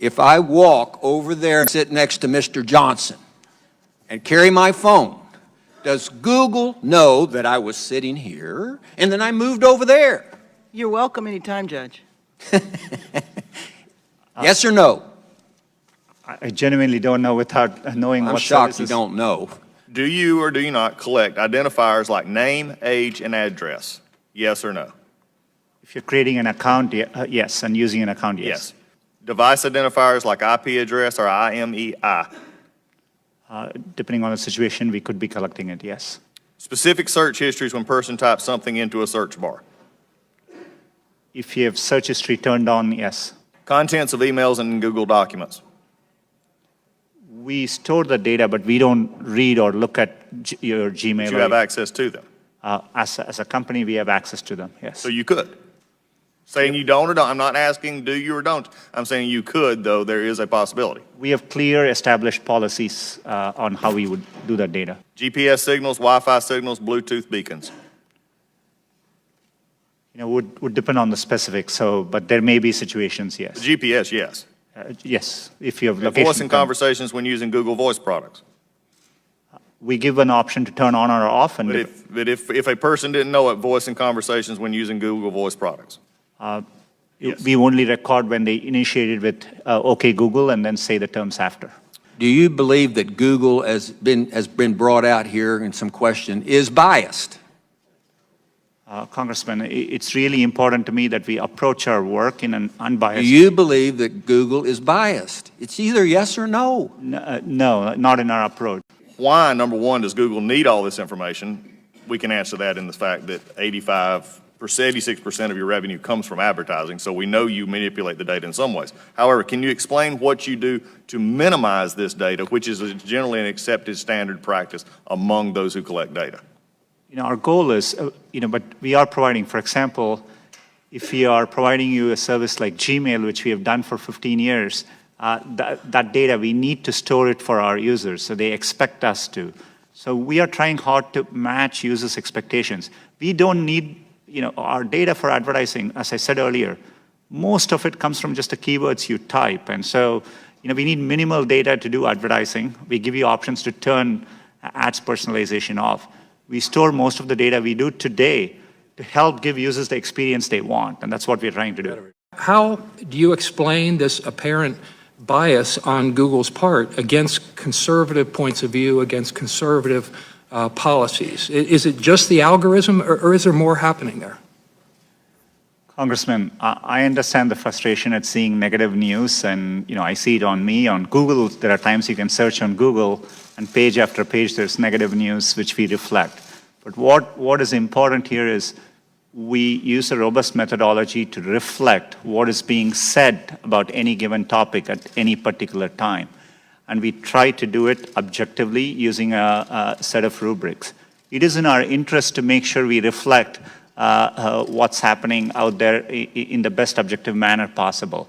if I walk over there and sit next to Mr. Johnson and carry my phone, does Google know that I was sitting here and then I moved over there? You're welcome anytime, Judge. Yes or no? I genuinely don't know without knowing I'm what shocked you services. don't know. Do you or do you not collect identifiers like name, age, and address? Yes or no? If you're creating an account, yes, and using an account, yes. Yes. Device identifiers like IP address or IMEI? Depending on the situation, we could be collecting it, yes. Specific search histories when a person types something into a search bar? If you have search history turned on, yes. Contents of emails and Google Documents? We store the data, but we don't read or look at your Gmail. But you have access to them? As a company, we have access to them, yes. So you could? Saying you don't or don't, I'm not asking do you or don't. I'm saying you could, though there is a possibility. We have clear established policies on how we would do that data. GPS signals, Wi-Fi signals, Bluetooth beacons? Would depend on the specifics, but there may be situations, yes. GPS, yes. Yes, if you have And location. voice and conversations when using Google Voice products? We give an option to turn on or off, and But if a person didn't know it, voice and conversations when using Google Voice products? Yes. we only record when they initiated with OK Google and then say the terms after. Do you believe that Google has been brought out here in some question is biased? Congressman, it's really important to me that we approach our work in an unbiased. Do you believe that Google is biased? It's either yes or no. No, not in our approach. Why, number one, does Google need all this information? We can answer that in the fact that 86% of your revenue comes from advertising, so we know you manipulate the data in some ways. However, can you explain what you do to minimize this data, which is generally an accepted standard practice among those who collect data? Our goal is, but we are providing, for example, if we are providing you a service like Gmail, which we have done for 15 years, that data, we need to store it for our users, so they expect us to. So we are trying hard to match users' expectations. We don't need, our data for advertising, as I said earlier, most of it comes from just the keywords you type. And so, we need minimal data to do advertising. We give you options to turn ads personalization off. We store most of the data we do today to help give users the experience they want, and that's what we're trying to do. How do you explain this apparent bias on Google's part against conservative points of view, against conservative policies? Is it just the algorithm, or is there more happening there? Congressman, I understand the frustration at seeing negative news, and I see it on me, on Google. There are times you can search on Google, and page after page there's negative news which we reflect. But what is important here is we use a robust methodology to reflect what is being said about any given topic at any particular time. And we try to do it objectively using a set of rubrics. It is in our interest to make sure we reflect what's happening out there in the best objective manner possible.